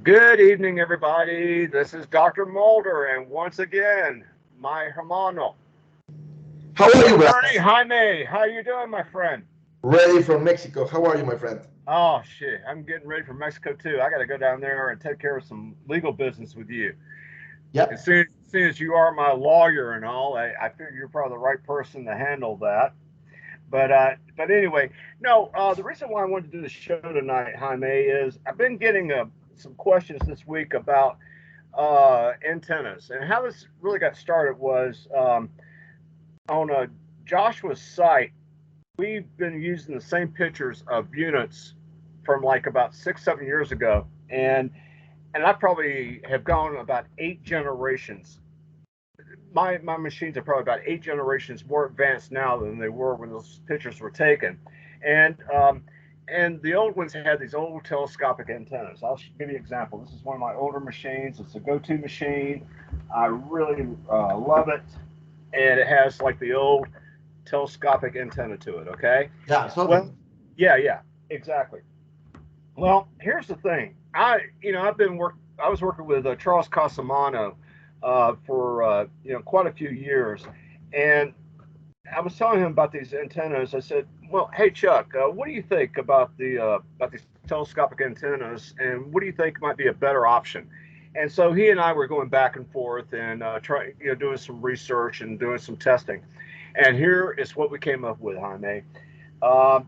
Good evening, everybody. This is Dr. Mulder, and once again, my hermano, How are you, attorney Blas? Jaime. How you doing, my friend? Ready from Mexico. How are you, my friend? Oh shit, I'm getting ready for Mexico too. I got to go down there and take care of some legal business with you. As Yep. soon as you are my lawyer and all, I figure you're probably the right person to handle that. But anyway, no. The reason why I wanted to do the show tonight, Jaime, is I've been getting some questions this week about antennas. And how this really got started was on Joshua's site. We've been using the same pictures of units from like about 6, 7 years ago, and I probably have gone about 8 generations. My machines are probably about 8 generations more advanced now than they were when those pictures were taken, and and the old ones had these old telescopic antennas. I'll give you an example. This is one of my older machines. It's a go-to machine. I really love it, and it has like the old telescopic antenna to it. Okay. Yeah, Well, something. yeah, exactly. Well, here's the thing. I was working with Charles Casamano for quite a few years, and I was telling him about these antennas. I said, "Well, hey Chuck, what do you think about these telescopic antennas, and what do you think might be a better option?" And so he and I were going back and forth and doing some research and doing some testing. And here is what we came up with, Jaime.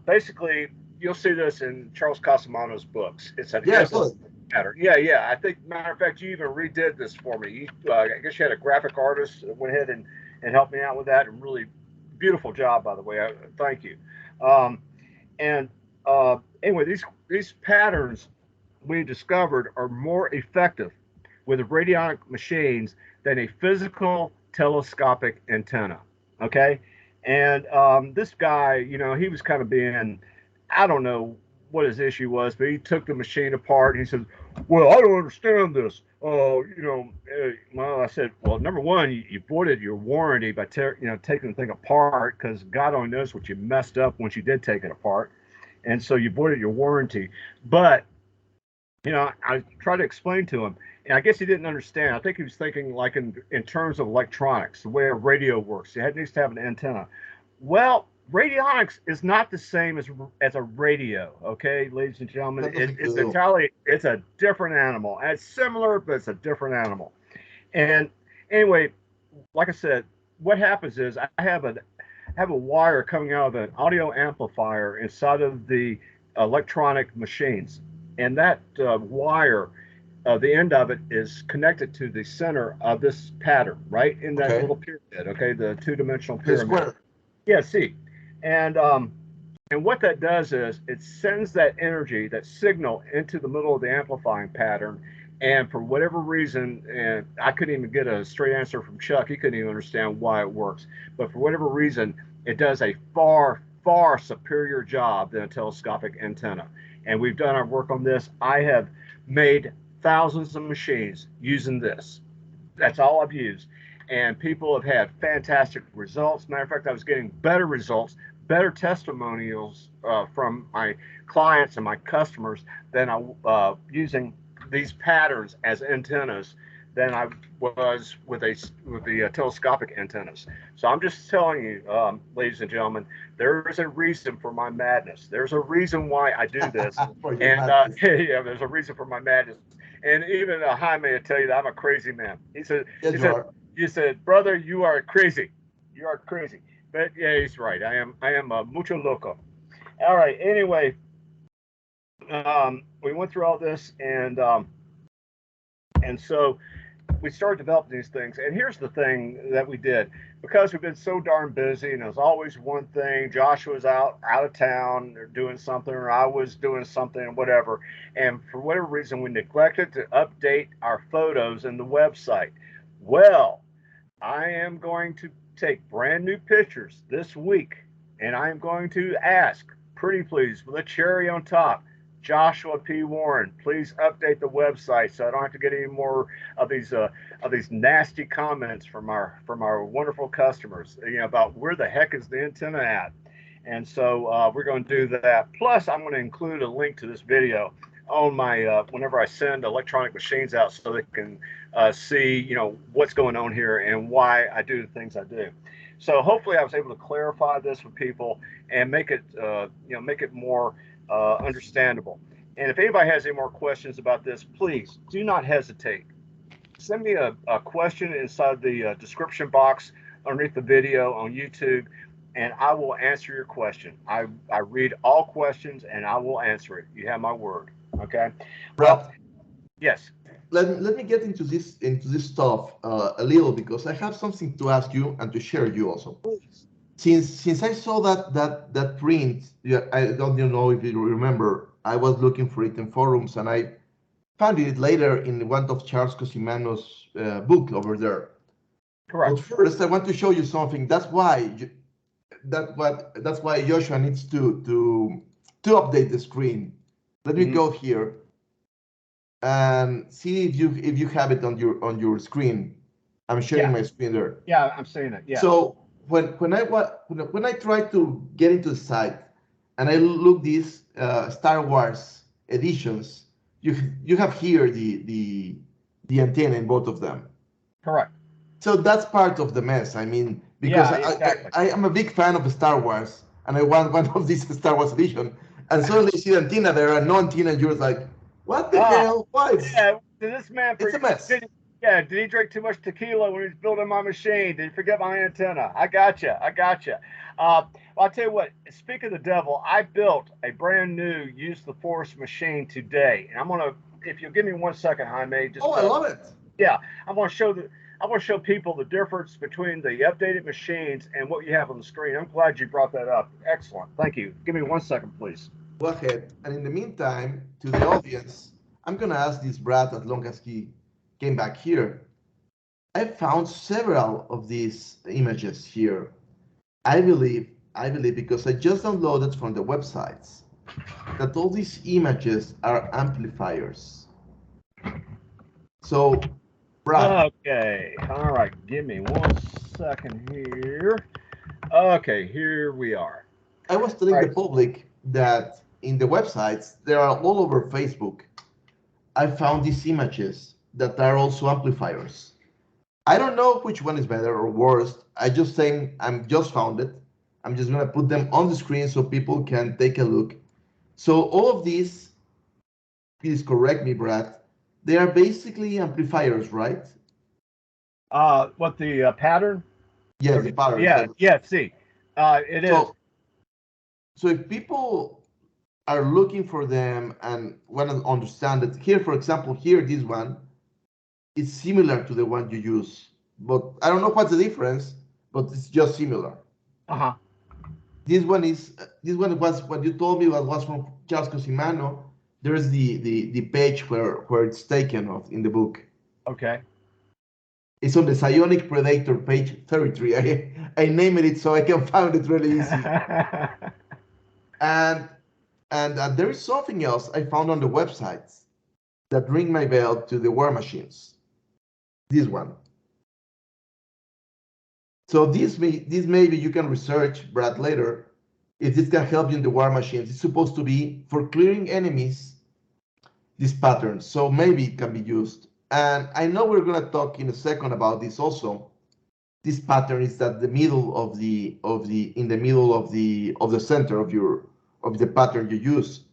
Basically, you'll see this in Charles Casamano's books. It's an Yeah, I saw endless it. pattern. Yeah. I think, matter of fact, you even redid this for me. I guess you had a graphic artist that went ahead and helped me out with that. And really beautiful job, by the way. Thank you. Um, and anyway, these patterns we discovered are more effective with radionic machines than a physical telescopic antenna. Okay, and this guy, he was kind of being, I don't know what his issue was, but he took the machine apart and he says, "Well, I don't understand this." Well, I said, "Well, number one, you voided your warranty by taking the thing apart because God only knows what you messed up once you did take it apart, and so you voided your warranty." But I tried to explain to him, and I guess he didn't understand. I think he was thinking like in terms of electronics, the way a radio works. It needs to have an antenna. Well, radionics is not the same as a radio. Okay, ladies and gentlemen, That doesn't it's do. entirely it's a different animal. And it's similar, but it's a different animal. And anyway, like I said, what happens is I have a wire coming out of an audio amplifier inside of the electronic machines, and that wire, the end of it is connected to the center of this pattern, right in that Okay. little pyramid. Okay, the two-dimensional The pyramid. square. Yeah, see, and and what that does is it sends that energy, that signal, into the middle of the amplifying pattern. And for whatever reason, and I couldn't even get a straight answer from Chuck. He couldn't even understand why it works. But for whatever reason, it does a far superior job than a telescopic antenna. And we've done our work on this. I have made thousands of machines using this. That's all I've used. And people have had fantastic results. Matter of fact, I was getting better results, better testimonials from my clients and my customers than I using these patterns as antennas than I was with the telescopic antennas. So I'm just telling you, ladies and gentlemen, there is a reason for my madness. There's a reason why I do this, For your and madness. yeah, there's a reason for my madness. And even Jaime will tell you that I'm a crazy man. He Yes, you said, are. you said, brother, you are crazy. You are crazy. But yeah, he's right. I am mucho loco. All right. Anyway, we went through all this, and so we started developing these things. And here's the thing that we did, because we've been so darn busy, and there's always one thing. Josh was out of town or doing something, or I was doing something, whatever. And for whatever reason, we neglected to update our photos in the website. Well, I am going to take brand new pictures this week, and I am going to ask, pretty please, with a cherry on top, Joshua P. Warren, please update the website so I don't have to get any more of these nasty comments from our wonderful customers, about where the heck is the antenna at. And so we're going to do that. Plus, I'm going to include a link to this video on my whenever I send electronic machines out, so they can see, what's going on here and why I do the things I do. So hopefully, I was able to clarify this with people and make it, make it more understandable. And if anybody has any more questions about this, please do not hesitate. Send me a question inside the description box underneath the video on YouTube, and I will answer your question. I read all questions and I will answer it. You have my word. Okay. Brad, Well, yes. let me get into this stuff a little, because I have something to ask you and to share you also. Please. Since I saw that print, yeah, I don't even know if you remember. I was looking for it in forums, and I found it later in one of Charles Cosimano's book over there. Correct. But first, I want to show you something. That's why Joshua needs to update the screen. Let me go here and see if you have it on your screen. I'm sharing my screen there. Yeah, I'm seeing it. Yeah. So when I try to get into the site and I look these Star Wars editions, you have here the antenna in both of them. Correct. So that's part of the mess. I mean, because exactly. I am a big fan of Star Wars, and I want one of these Star Wars edition, and suddenly you see the antenna there and no antenna, and you're like, what the hell? Why? Yeah, this man, It's a mess. did he drink too much tequila when he was building my machine? Did he forget my antenna? I gotcha. I'll tell you what, speak of the devil, I built a brand new Use the Force machine today. And I'm going to, if you'll give me 1 second, Jaime, just. Oh, I love it. Yeah, I want to show people the difference between the updated machines and what you have on the screen. I'm glad you brought that up. Excellent. Thank you. Give me 1 second, please. Go ahead. And in the meantime, to the audience, I'm going to ask this Brad, as long as he came back here. I found several of these images here. I believe, because I just downloaded from the websites, that all these images are amplifiers. So, Brad. Okay. All right. Give me 1 second here. Okay. Here we are. I was telling the public that in the websites, they are all over Facebook. I found these images that are also amplifiers. I don't know which one is better or worse. I'm just found it. I'm just gonna put them on the screen so people can take a look. So all of these, please correct me, Brad, they are basically amplifiers, right? What the pattern? Yes, the pattern. Yeah. See, it is. So if people are looking for them and want to understand it, here, for example, this one is similar to the one you use, but I don't know what's the difference, but it's just similar. This one was what you told me was from Charles Cosimano. There's the page where it's taken off in the book. Okay. It's on the Psionic Predator, page 33. I named it so I can find it really easy. And there is something else I found on the websites that ring my bell to the war machines. This one. So this maybe you can research, Brad, later, if this can help you in the war machines. It's supposed to be for clearing enemies, this pattern. So maybe it can be used. And I know we're gonna talk in a second about this also. This pattern is at the middle of the center of the pattern you use.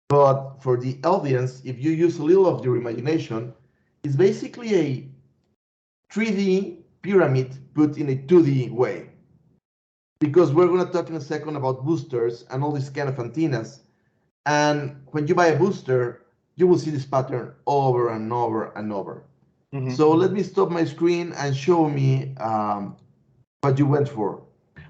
But for the audience, if you use a little of your imagination, it's basically a 3D pyramid put in a 2D way. Because we're going to talk in a second about boosters and all these kind of antennas. And when you buy a booster, you will see this pattern over and over and over. So let me stop my screen and show me what you went for.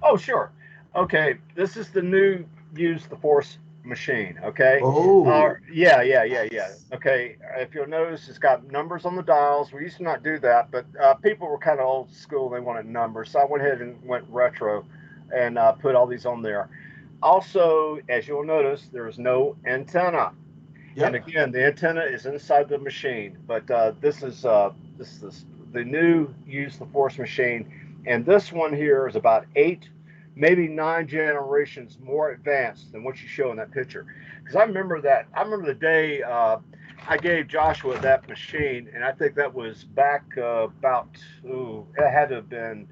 Oh, sure. Okay, this is the new Use the Force machine. Okay. Oh. Yeah. Okay. If you'll notice, it's got numbers on the dials. We used to not do that, but people were kind of old school. They wanted numbers, so I went ahead and went retro and put all these on there. Also, as you'll notice, there's no antenna. Yep. And again, the antenna is inside the machine. But this is the new Use the Force machine, and this one here is about 8 maybe 9 generations more advanced than what you show in that picture. Because I remember that. I remember the day I gave Joshua that machine, and I think that was back about, ooh, it had to have been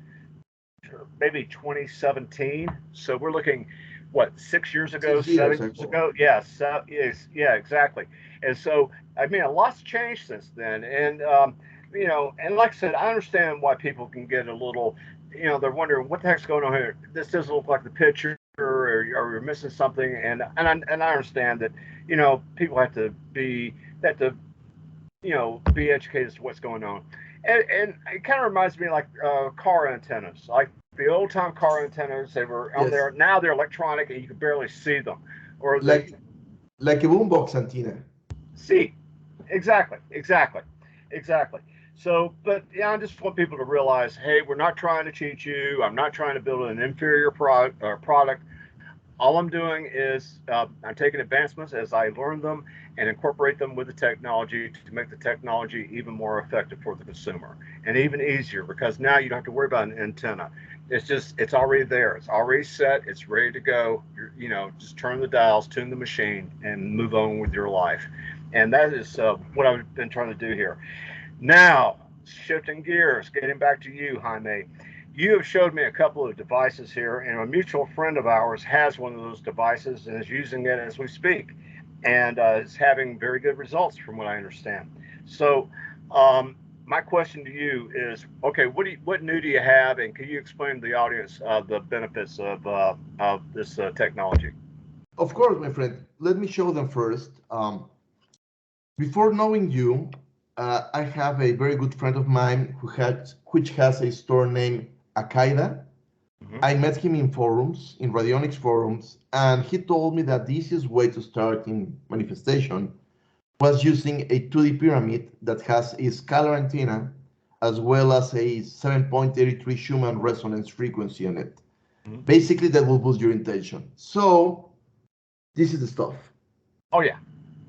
maybe 2017. So we're looking, what, 6 years ago, 6 years 7 years ago. ago? Yeah, so, yes, yeah, exactly. And so, I mean, a lot's changed since then. And, and like I said, I understand why people can get a little, they're wondering what the heck's going on here. This doesn't look like the picture, or you're missing something. And I understand that, people have to be educated as to what's going on. And it kind of reminds me like car antennas, like the old time car antennas. They were on Yes, there. Now they're electronic, and you can barely see them. Or the like like a boombox antenna. see, exactly, exactly, exactly. So, but yeah, I just want people to realize, hey, we're not trying to cheat you. I'm not trying to build an inferior product. All I'm doing is I'm taking advancements as I learn them and incorporate them with the technology to make the technology even more effective for the consumer and even easier, because now you don't have to worry about an antenna. It's already there. It's already set. It's ready to go. Just turn the dials, tune the machine, and move on with your life. And that is what I've been trying to do here. Now, shifting gears, getting back to you, Jaime. You have showed me a couple of devices here, and a mutual friend of ours has one of those devices and is using it as we speak, and is having very good results, from what I understand. So, my question to you is, okay, what new do you have, and can you explain to the audience the benefits of this technology? Of course, my friend. Let me show them first. Before knowing you, I have a very good friend of mine which has a store named Akaida. Hmm. I met him in forums, in radionics forums, and he told me that the easiest way to start in manifestation was using a 2D pyramid that has a scalar antenna as well as a 7.83 Schumann resonance frequency on it. Hmm. Basically, that will boost your intention. So, this is the stuff. Oh yeah,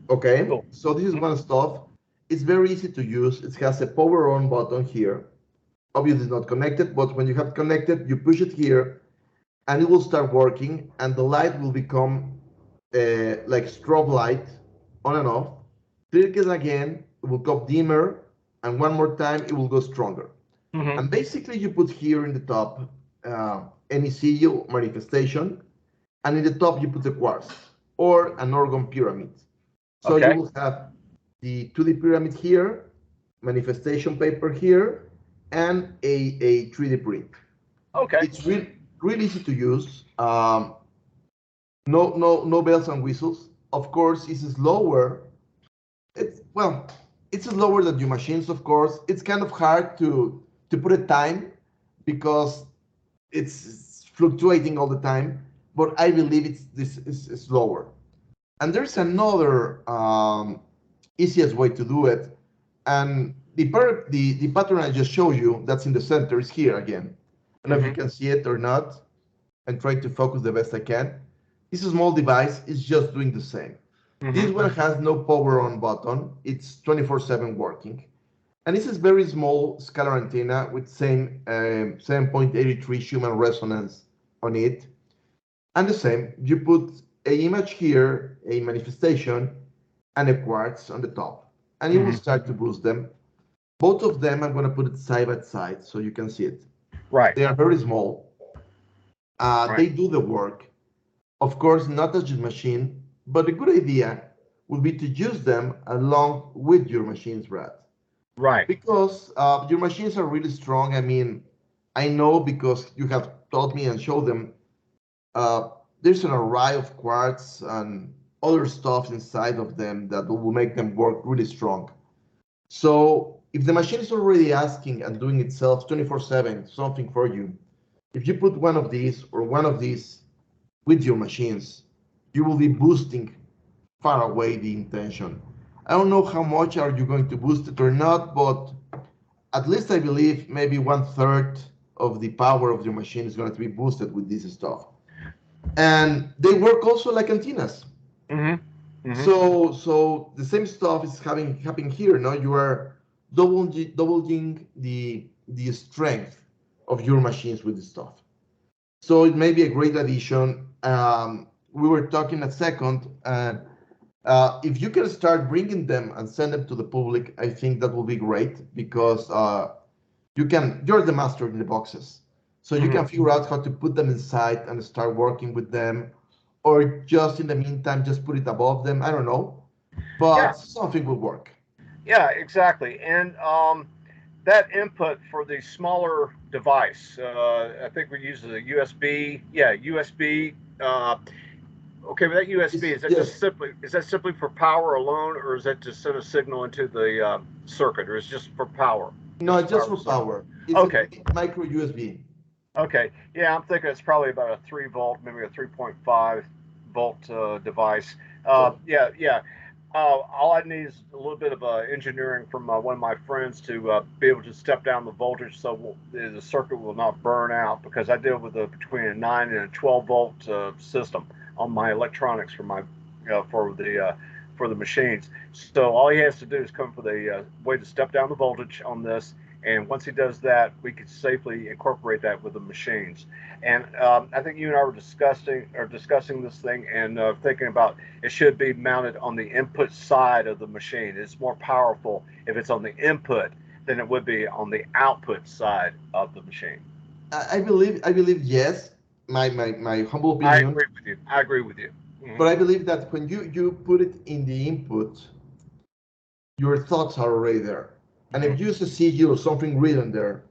Okay, cool. so this is Hmm. one stuff. It's very easy to use. It has a power on button here. Obviously, it's not connected, but when you have connected, you push it here and it will start working, and the light will become like strobe light on and off. Click it again, it will go dimmer, and one more time, it will go stronger. Hmm. And basically, you put here in the top any sigil manifestation, and in the top, you put the quartz or an orgon pyramid. So you Okay. will have the 2D pyramid here, manifestation paper here, and a 3D print. Okay. It's really easy to use. No bells and whistles. Of course, it's slower. It's slower than your machines. Of course, it's kind of hard to put a time because it's fluctuating all the time. But I believe this is slower. And there's another easiest way to do it. And the pattern I just showed you that's in the center is here again. I don't know if you Hmm. can see it or not. And try to focus the best I can. This small device is just doing the same. This Hmm. one has no power on button. It's 24/7 working. And this is very small scalar antenna with same 7.83 Schumann resonance on it. And the same, you put a image here, a manifestation, and a quartz on the top. And you will Hmm. start to boost them. Both of them, I'm going to put it side by side so you can see it. Right. They are very small. Right. They do the work. Of course, not as your machine, but a good idea would be to use them along with your machines, Brad. Right. Because your machines are really strong. I mean, I know because you have taught me and showed them. Uh, there's an array of quartz and other stuff inside of them that will make them work really strong. So if the machine is already asking and doing itself 24/7 something for you, if you put one of these or one of these with your machines, you will be boosting far away the intention. I don't know how much are you going to boost it or not, but at least I believe maybe 1/3 of the power of your machine is going to be boosted with this stuff. And they work also like antennas. Hmm. Hmm. So the same stuff is happening here. No, you are doubling the strength of your machines with this stuff. So it may be a great addition. We were talking a second, and if you can start bringing them and send them to the public, I think that will be great because you're the master in the boxes. So you can figure out how to put them inside and start working with them, or just in the meantime, just put it above them. I don't know, but Yeah, something will work. yeah, exactly. And that input for the smaller device, I think we use a USB. Yeah, USB. Okay, but that USB Yes. is that simply for power alone, or is that to send a signal into the circuit, or is it just for power? No, Just to it's just power for the circuit. power. It's a Okay, micro USB. okay, yeah, I'm thinking it's probably about a 3 volt, maybe a 3.5 volt device. So Yeah, yeah. All I need is a little bit of engineering from one of my friends to be able to step down the voltage so the circuit will not burn out because I deal with between a 9 and a 12 volt system on my electronics for my for the machines. So all he has to do is come for the way to step down the voltage on this, and once he does that, we can safely incorporate that with the machines. And I think you and I were discussing this thing and thinking about it should be mounted on the input side of the machine. It's more powerful if it's on the input than it would be on the output side of the machine. I believe yes. My humble I opinion, agree with you. I agree with you. but Hmm. I believe that when you put it in the input, your thoughts are already there. And if Hmm. you use a CG or something written there,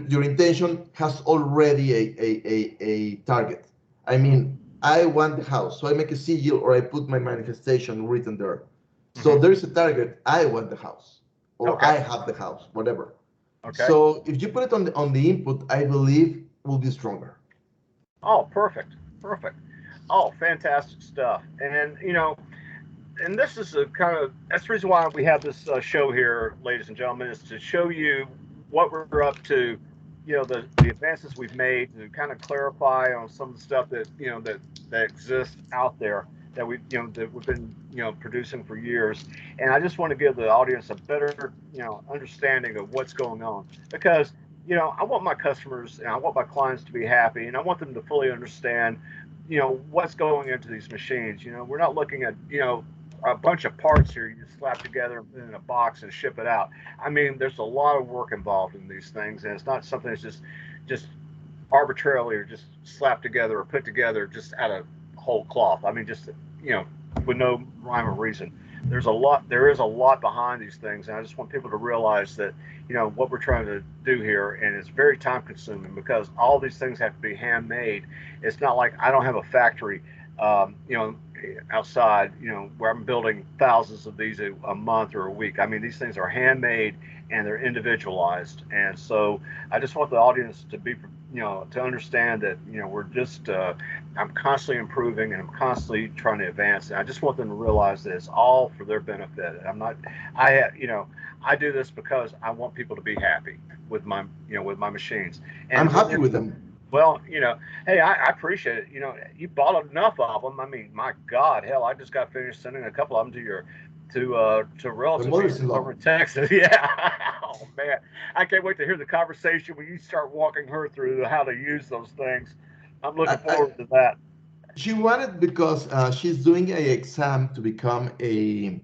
your intention has already a target. I mean, I want the house, so I make a sigil or I put my manifestation written there. So Hmm. there is a target. I want the house, or Okay. I have the house, whatever. Okay. So if you put it on the input, I believe will be stronger. Oh, perfect. Perfect. Oh, fantastic stuff. And and this is a kind of that's the reason why we have this show here, ladies and gentlemen, is to show you what we're up to. The advances we've made to kind of clarify on some of the stuff that exists out there that we've been producing for years. And I just want to give the audience a better understanding of what's going on because I want my customers and I want my clients to be happy and I want them to fully understand what's going into these machines. We're not looking at a bunch of parts here you just slap together and put in a box and ship it out. I mean, there's a lot of work involved in these things, and it's not something that's just arbitrarily or just slapped together or put together just out of whole cloth. I mean, just you know, with no rhyme or reason. There is a lot behind these things, and I just want people to realize that what we're trying to do here, and it's very time consuming because all these things have to be handmade. It's not like I don't have a factory, um, you know, outside, where I'm building thousands of these a month or a week. I mean, these things are handmade and they're individualized, and so I just want the audience to be, to understand that, I'm constantly improving and I'm constantly trying to advance. And I just want them to realize that it's all for their benefit. I'm not, I do this because I want people to be happy with my machines. I'm And when happy they're, with them. well, hey, I appreciate it. You bought enough of them. I mean, my God, hell, I just got finished sending a couple of them to My relatives over mother-in-law. in Texas. Yeah. Oh man, I can't wait to hear the conversation when you start walking her through how to use those things. I'm I, looking I, forward to that. she wanted because she's doing a exam to become a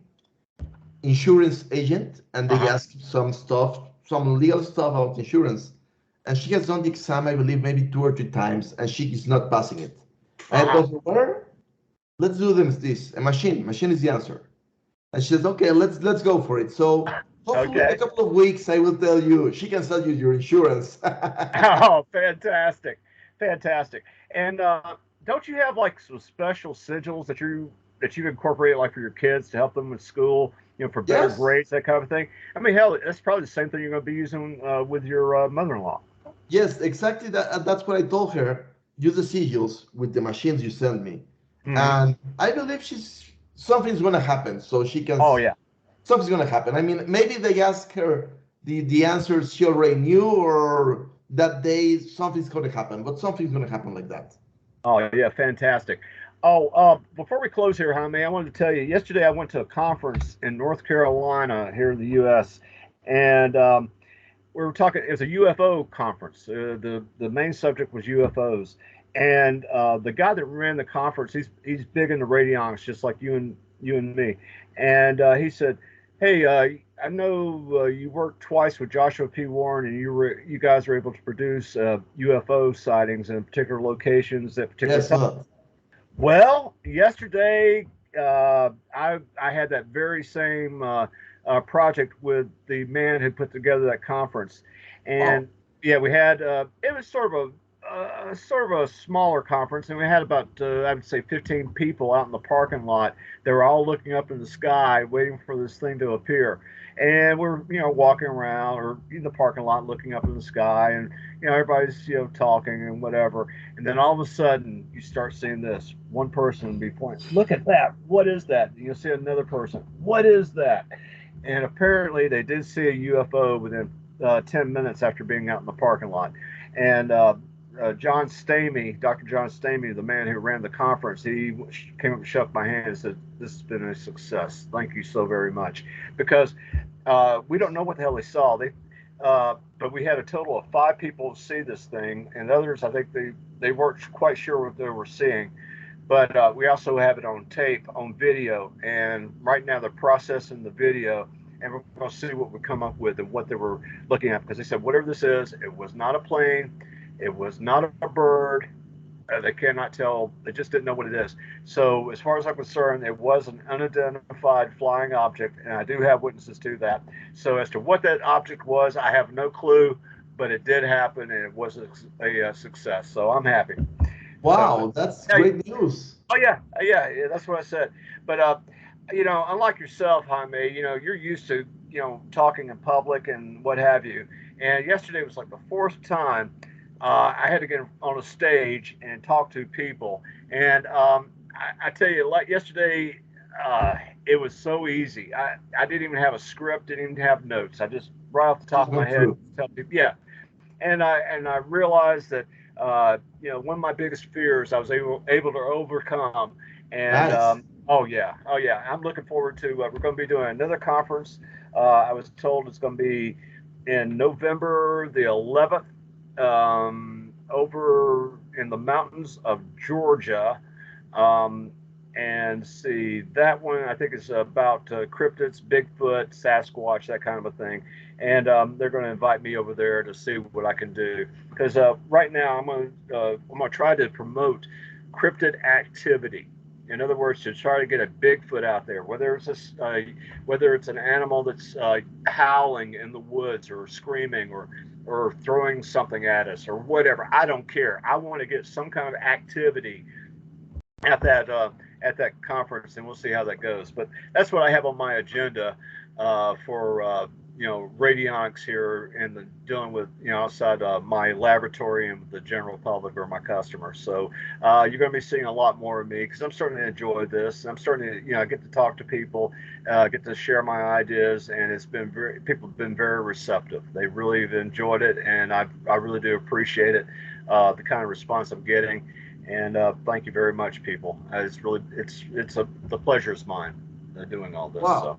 insurance agent, and Uh they huh. ask some stuff, some legal stuff about insurance. And she has done the exam, I believe, maybe 2 or 3 times, and she is not passing it. Uh And I huh. told her, well, let's do this. A machine. Machine is the answer. And she says, okay, let's go for it. So hopefully in a Okay. couple of weeks, I will tell you, she can sell you your insurance. Oh, fantastic, fantastic. And don't you have like some special sigils that you incorporate like for your kids to help them with school, for better Yes, grades, that kind of thing? I mean, hell, that's probably the same thing you're going to be using with your mother-in-law. yes, exactly. That's what I told her. Use the sigils with the machines you send me. Hmm. And I believe something's gonna happen. So she can Oh yeah. something's gonna happen. I mean, maybe they ask her the answers she already knew, or that day something's gonna happen, but something's gonna happen like that. Oh yeah, fantastic. Oh, before we close here, Jaime, I wanted to tell you. Yesterday, I went to a conference in North Carolina here in the U.S. and we were talking. It was a UFO conference. The main subject was UFOs, and the guy that ran the conference, he's big into radionics, just like you and me. And he said, "Hey, I know you worked twice with Joshua P. Warren, and you guys were able to produce UFO sightings in particular locations at particular Yes, times." sir. Well, yesterday I had that very same project with the man who put together that conference, and Wow. yeah, we had it was sort of a smaller conference, and we had about I would say 15 people out in the parking lot. They were all looking up in the sky, waiting for this thing to appear. And we're walking around or in the parking lot, looking up in the sky, and everybody's talking and whatever. And then all of a sudden, you start seeing this. One person be pointing, "Look at that! What is that?" And you'll see another person, "What is that?" And apparently, they did see a UFO within 10 minutes after being out in the parking lot. And John Stamey, Dr. John Stamey, the man who ran the conference, he came up and shook my hand and said, "This has been a success. Thank you so very much." Because we don't know what the hell they saw. But we had a total of 5 people see this thing, and others, I think they weren't quite sure what they were seeing. But we also have it on tape, on video, and right now they're processing the video, and we're going to see what we come up with and what they were looking at. Because they said whatever this is, it was not a plane, it was not a bird. They cannot tell. They just didn't know what it is. So, as far as I'm concerned, it was an unidentified flying object, and I do have witnesses to that. So, as to what that object was, I have no clue, but it did happen, and it was a success. So, I'm happy. So, Wow, that's hey, great news. oh yeah, that's what I said. But unlike yourself, Jaime, you're used to talking in public and what have you. And yesterday was like the fourth time I had to get on a stage and talk to people. And I tell you, like yesterday, uh, it was so easy. I didn't even have a script, didn't even have notes. I just right off the top Just of my went head through. tell people, yeah. And I realized that one of my biggest fears I was able to overcome. And Nice. oh yeah, I'm looking forward to. We're going to be doing another conference. I was told it's going to be in November the 11th, over in the mountains of Georgia. Um, and see, that one I think is about cryptids, Bigfoot, Sasquatch, that kind of a thing. And they're going to invite me over there to see what I can do. Because right now I'm going to try to promote cryptid activity. In other words, to try to get a Bigfoot out there, whether it's an animal that's howling in the woods or screaming or throwing something at us or whatever. I don't care. I want to get some kind of activity at that conference, and we'll see how that goes. But that's what I have on my agenda for radionics here and the dealing with outside my laboratory and the general public or my customers. So you're going to be seeing a lot more of me because I'm starting to enjoy this. I'm starting to get to talk to people, get to share my ideas, and it's been people have been very receptive. They really have enjoyed it, and I really do appreciate it. The kind of response I'm getting. And thank you very much, people. The pleasure is mine doing all this. So Wow,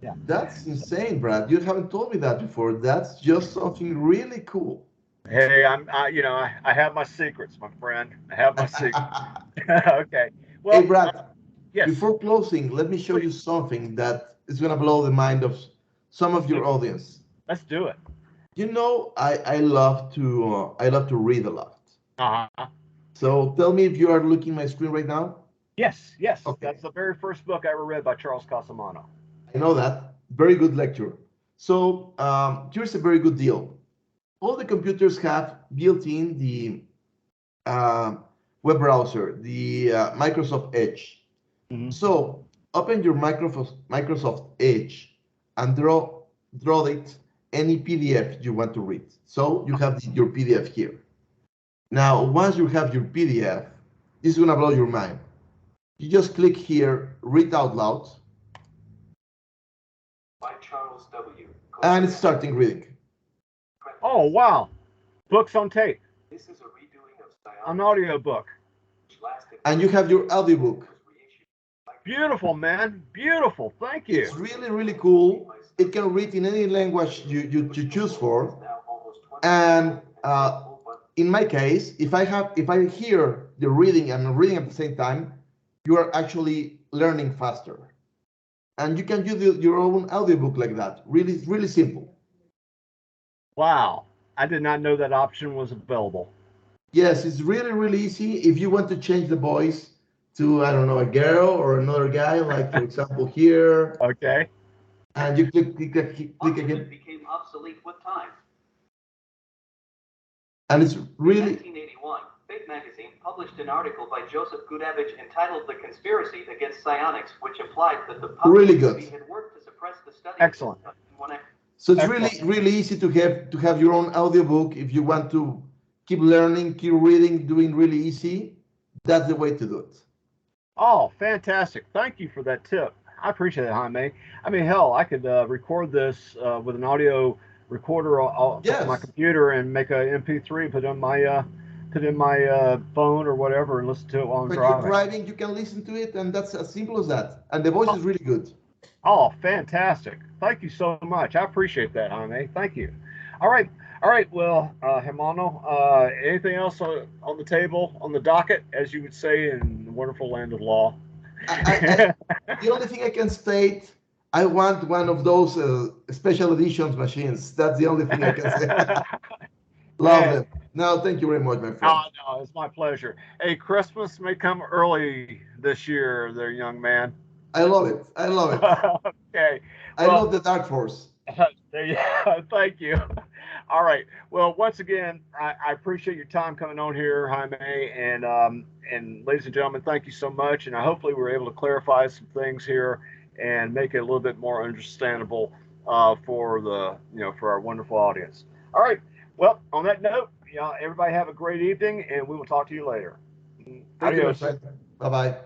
yeah. that's insane, Brad. You haven't told me that before. That's just something really cool. Hey, I have my secrets, my friend. I have my secrets. Okay. Hey, Well, Brad, yes, before closing, let me show you please. something that is going to blow the mind of some Let's of do your audience. let's do it. I love to read a lot. Uh-huh. So tell me if you are looking my screen right now. Yes. Okay, That's the very first book I ever read by Charles Casamano. I know that. Very good lecture. So here's a very good deal. All the computers have built in the uh, web browser, the Microsoft Edge. Hmm. So open your Microsoft Edge and draw it any PDF you want to read. So you have your PDF here. Now, once you have your PDF, this is gonna blow your mind. You just click here, read out loud, By Charles W. and it's starting reading. Oh wow, books on tape, This is a redoing of an Psionic, audio book. which lasted And you have your audiobook. was reissued by Beautiful, man. Beautiful. Thank It's you. really, really cool. It can read in any language you choose for. And in my case, if I hear the reading and reading at the same time, you are actually learning faster. And you can use your own audiobook like that. Really, really simple. Wow. I did not know that option was available. Yes, it's really, really easy. If you want to change the voice to, I don't know, a girl or another guy, like for example here, Okay. and you click again, became obsolete with time. and it's In really 1981, Fate magazine published an article by Joseph Gudevich entitled "The Conspiracy Against Psionics," which implied that the really public good. had worked to suppress the study. Excellent. So it's Excellent. really easy to have your own audiobook if you want to keep learning, keep reading, doing really easy. That's the way to do it. Oh, fantastic. Thank you for that tip. I appreciate it, Jaime. I mean, hell, I could record this with an audio recorder from my Yes. computer and make a MP3, put in my phone or whatever, and listen to it while I'm When you're driving. driving, you can listen to it, and that's as simple as that. And the voice Oh, is really good. oh, fantastic. Thank you so much. I appreciate that, Jaime. Thank you. All right. All right. Well, Hermano, anything else on the table, on the docket, as you would say in the wonderful land of law? The only thing I can state, I want one of those special editions machines. That's the only thing I can say. Love Hey, them. No, thank you very much, my oh, friend. no, it's my pleasure. Hey, Christmas may come early this year, there, young man. I love it. I love it. Okay. I Well, love the Dark Force. yeah, thank you. All right. Well, once again, I appreciate your time coming on here, Jaime, and ladies and gentlemen, thank you so much. And I hopefully we were able to clarify some things here and make it a little bit more understandable for the for our wonderful audience. All right. Well, on that note, everybody have a great evening, and we will talk to you later. Thank you, my Adios. friend. Bye bye.